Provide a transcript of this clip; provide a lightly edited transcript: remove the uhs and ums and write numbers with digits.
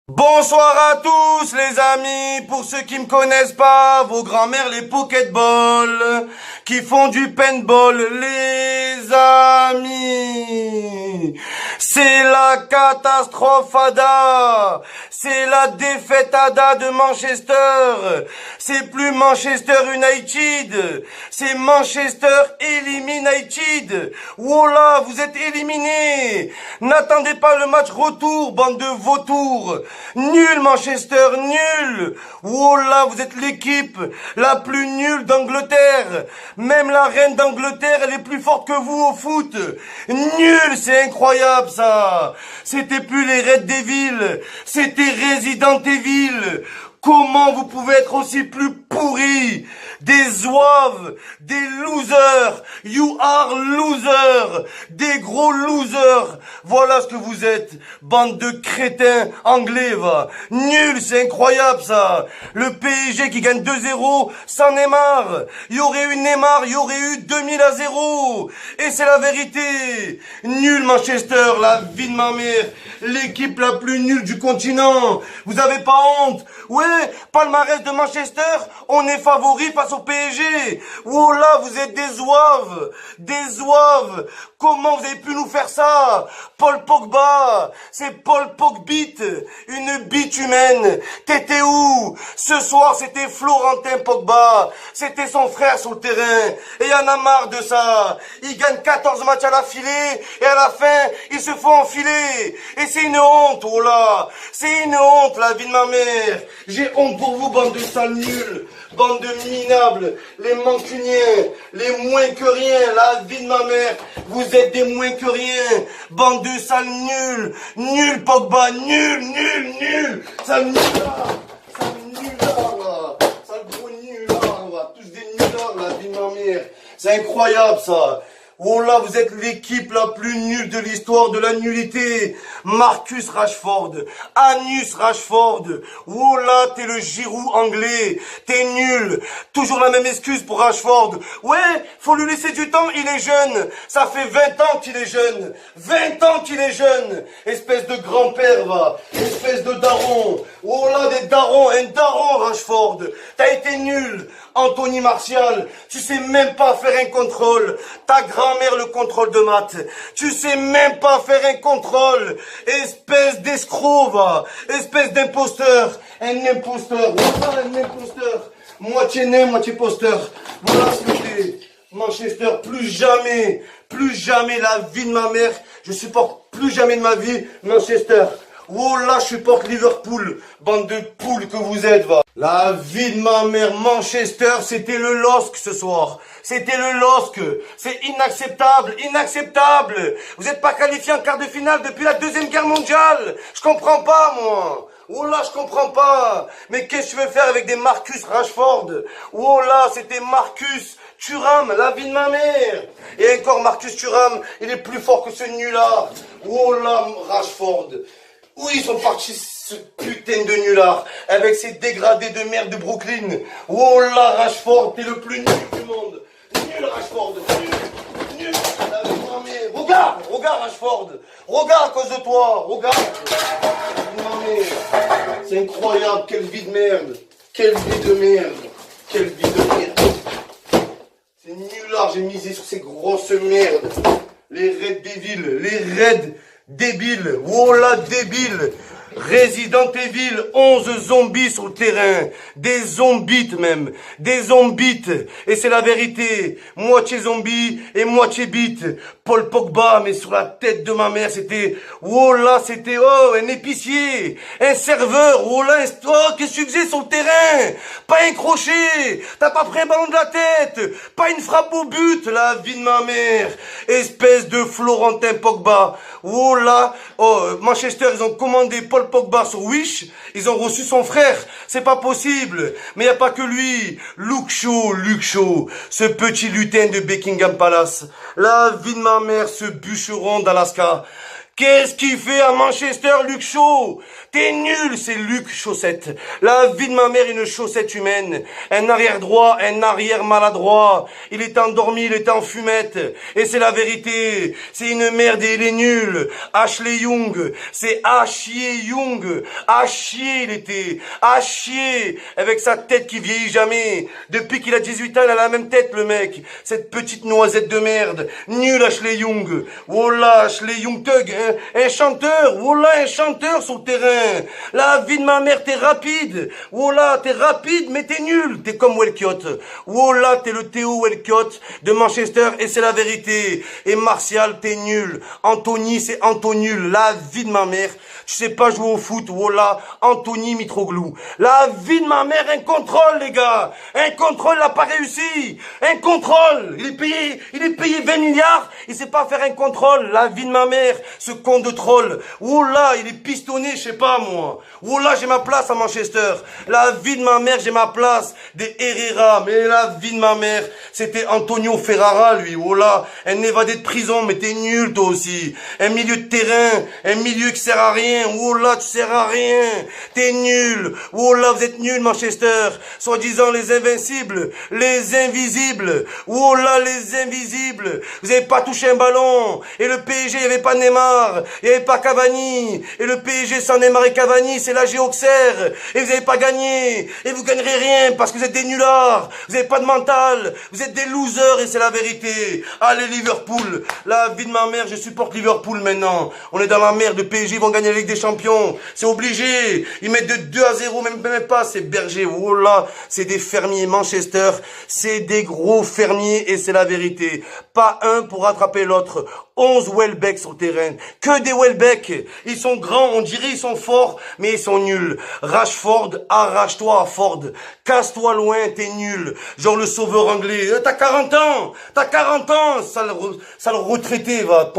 Bonsoir à tous les amis, pour ceux qui me connaissent pas, vos grands-mères les Pokéball, qui font du paintball les amis. C'est la catastrophe Ada, c'est la défaite Ada de Manchester, c'est plus Manchester United, c'est Manchester Eliminated. Voilà, vous êtes éliminés. N'attendez pas le match retour, bande de vautours. Nul Manchester, nul. Voilà, vous êtes l'équipe la plus nulle d'Angleterre. Même la reine d'Angleterre, elle est plus forte que vous au foot. Nul, c'est incroyable ça. C'était plus les Red Devils, c'était Resident Evil. Comment vous pouvez être aussi plus pourris? Des zouaves, des losers, you are losers, des gros losers. Voilà ce que vous êtes, bande de crétins anglais, va. Nul, c'est incroyable ça. Le PSG qui gagne 2-0 sans Neymar. Il y aurait eu Neymar, il y aurait eu 2000-0. Et c'est la vérité. Nul Manchester, la vie de ma mère. L'équipe la plus nulle du continent. Vous avez pas honte? Ouais, palmarès de Manchester, on est favori face au PSG. Oh là, vous êtes des zouaves, des zouaves. Comment vous avez pu nous faire ça? Paul Pogba, c'est Paul Pogbit, une bite humaine. T'étais où? Ce soir, c'était Florentin Pogba. C'était son frère sur le terrain. Et il y en a marre de ça. Il gagne 14 matchs à l'affilée et à la fin, il se font enfiler. Et c'est une honte, oh là. C'est une honte, la vie de ma mère. J'ai honte pour vous, bande de sales nuls, bande de minables, les mancuniens, les moins que rien, la vie de ma mère. Vous êtes des moins que rien, bande de sales nuls, nul Pogba, nul, sale nulard, là, sale gros nulard, là, tous des nullards, la vie de ma mère. C'est incroyable ça. Oh là, vous êtes l'équipe la plus nulle de l'histoire de la nullité. Marcus Rashford, Anus Rashford. Oh là, t'es le Giroud anglais. T'es nul. Toujours la même excuse pour Rashford. Ouais, faut lui laisser du temps, il est jeune. Ça fait 20 ans qu'il est jeune. 20 ans qu'il est jeune. Espèce de grand-père, va. Espèce de daron. Oh là, des darons. Un daron, Rashford. T'as été nul. Anthony Martial, tu sais même pas faire un contrôle. Ta grand-mère le contrôle de maths. Tu sais même pas faire un contrôle. Espèce d'escroc, va. Espèce d'imposteur. Un imposteur. Voilà un imposteur. Moitié nain, moitié posteur. Voilà ce que t'es. Manchester, plus jamais la vie de ma mère. Je supporte plus jamais de ma vie Manchester. Oh là, je supporte Liverpool, bande de poules que vous êtes, va. La vie de ma mère, Manchester, c'était le LOSC ce soir. C'était le LOSC. C'est inacceptable, inacceptable. Vous n'êtes pas qualifié en quart de finale depuis la Deuxième Guerre mondiale. Je comprends pas, moi. Oh là, je comprends pas. Mais qu'est-ce que tu veux faire avec des Marcus Rashford? Oh là, c'était Marcus Thuram, la vie de ma mère. Et encore Marcus Thuram, il est plus fort que ce nulard. Oh là, Rashford. Où ils sont partis, ce putain de nulard, avec ces dégradés de merde de Brooklyn. Oh là, Rashford, t'es le plus nul du monde. Nul, Rashford, nul. Non mais, regarde, Rashford. Regarde à cause de toi, regarde. Non mais, c'est incroyable, quelle vie de merde. Quelle vie de merde. Quelle vie de merde. C'est nulard, j'ai misé sur ces grosses merdes. Les Red Devils, les Red Débile, voilà débile. Resident Evil, 11 zombies sur le terrain. Des zombies même. Des zombies. Et c'est la vérité. Moitié zombie et moitié bite. Paul Pogba, mais sur la tête de ma mère, c'était... Oh là, c'était... Oh, un épicier. Un serveur. Oh là, oh, qu'est-ce que tu faisais sur le terrain? Pas un crochet. T'as pas pris un ballon de la tête. Pas une frappe au but. La vie de ma mère. Espèce de Florentin Pogba. Oh là. Oh, Manchester, ils ont commandé Paul Pogba sur Wish, ils ont reçu son frère, c'est pas possible. Mais y a pas que lui, Luke Shaw, ce petit lutin de Buckingham Palace, la vie de ma mère, ce bûcheron d'Alaska. Qu'est-ce qu'il fait à Manchester, Luke Shaw? T'es nul, c'est Luke Chaussette. La vie de ma mère, une chaussette humaine. Un arrière droit, un arrière maladroit. Il est endormi, il est en fumette. Et c'est la vérité. C'est une merde et il est nul. Ashley Young. C'est Ashley Young. À chier, il était. À chier. Avec sa tête qui vieillit jamais. Depuis qu'il a 18 ans, il a la même tête, le mec. Cette petite noisette de merde. Nul, Ashley Young. Voilà, Ashley Young Thug, hein. Un chanteur. Voilà, un chanteur sur le terrain. La vie de ma mère, t'es rapide. Voilà, t'es rapide, mais t'es nul. T'es comme Welcott. Voilà, t'es le Théo Welcott de Manchester et c'est la vérité. Et Martial, t'es nul. Anthony, c'est Antonul. La vie de ma mère. Tu sais pas jouer au foot. Voilà, Anthony Mitroglou. La vie de ma mère, un contrôle, les gars. Un contrôle n'a pas réussi. Un contrôle. Il est payé 20 milliards. Il sait pas faire un contrôle. La vie de ma mère, ce con de troll. Voilà, il est pistonné, je sais pas moi. Voilà, j'ai ma place à Manchester. La vie de ma mère, j'ai ma place. Des Herrera. Mais la vie de ma mère, c'était Antonio Ferrara, lui. Voilà, un évadé de prison, mais t'es nul, toi aussi. Un milieu de terrain, un milieu qui sert à rien. Voilà, tu sers à rien. T'es nul. Voilà, vous êtes nuls, Manchester. Soi-disant les invincibles, les invisibles. Voilà, les invisibles. Vous avez pas touché un ballon. Et le PSG, il y avait pas Neymar. Il y avait pas Cavani. Et le PSG sans Neymar et Cavani, c'est la Auxerre. Et vous n'avez pas gagné. Et vous gagnerez rien parce que vous êtes des nullards. Vous n'avez pas de mental. Vous êtes des losers et c'est la vérité. Allez Liverpool. La vie de ma mère, je supporte Liverpool maintenant. On est dans la merde. Le PSG, ils vont gagner la Ligue des Champions. C'est obligé. Ils mettent de 2-0, même pas. C'est Berger. Voilà. C'est des fermiers. Manchester, c'est des gros fermiers et c'est la vérité. Pas un pour rattraper l'autre. 11 Welbeck sur le terrain. Que des Welbeck. Ils sont grands, on dirait ils sont forts, mais ils sont nuls. Rashford, arrache-toi à Ford. Casse-toi loin, t'es nul. Genre le sauveur anglais. T'as 40 ans. T'as 40 ans, sale retraité, va.